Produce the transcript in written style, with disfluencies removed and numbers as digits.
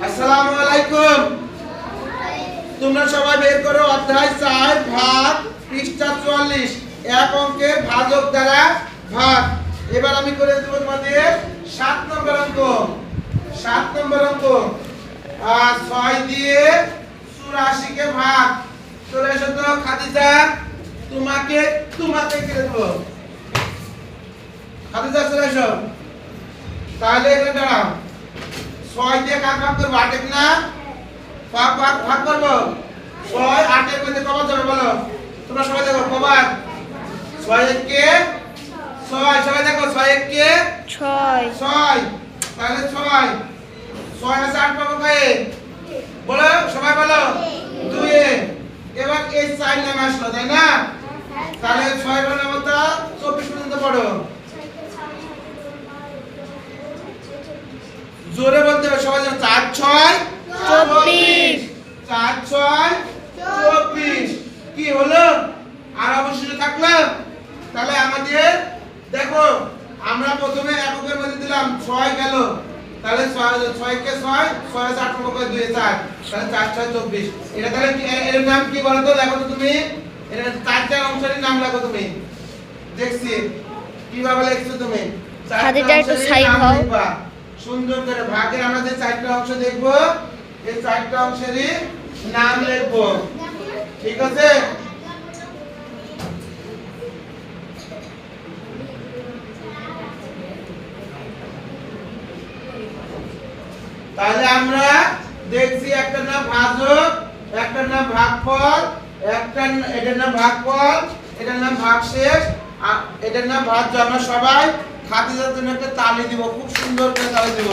আসসালামু আলাইকুম। তোমরা সবাই বের করো অধ্যায় 4 ভাগ পৃষ্ঠা 44 এক অঙ্কের ভাজক দ্বারা ভাগ। এবার আমি করে দেব তোমাদের 7 নম্বর অঙ্ক। 7 নম্বর অঙ্ক 6 দিয়ে 84 কে ভাগ। চলে এসো তো খাদিজা, তোমাকে করে দেব। খাদিজা চলে এসো। তাহলে এখানে দাঁড়াও, 6 দিয়ে কার ভাগ করব? 8 না? ভাগ করব। 6 8 এর মধ্যে কত যাবে বলো? তোমরা সবাই দেখো কবার? 6 এর কে 6, সবাই দেখো 6 এর কে 6। তাহলে 6 আছে 8 পাবো কয়ে? বলো সবাই বলো 2 এ। এবার এই 4 নামে আসলো তাই না? তাহলে 6 এর মতো 24 পর্যন্ত পড়ো। জোরে বলতে হবে সবাই যেন 4 6 24। 4 6 24 কি হলো? আর অবশ্যই থাকলো। তাহলে আমাদের দেখো আমরা প্রথমে এককের মধ্যে দিলাম 6 গেল। তাহলে 6 কে 6 6 আছে 8 করে 2 4, তাহলে 4 6 24। এটা তাহলে এর নাম কি বলো তো? লেখো তো তুমি। এর চারটা অংশের নাম লেখো তুমি। দেখছি কিভাবে লিখছো তুমি। খাদিজা একটু সাইড হও। সুন্দর করে ভাগের আমরা যে 4টা অংশ দেখব, এই 4টা অংশেরই নাম লিখব। ঠিক আছে? তাহলে আমরা দেখছি একটার নাম ভাজক, একটার নাম ভাগফল, এটার নাম ভাগফল, এটার নাম ভাগশেষ, আর এটার নাম ভাজ্য। আমরা সবাই খাদিজার জন্য একটা তালি দিব, খুব সুন্দর করে তালি দিব।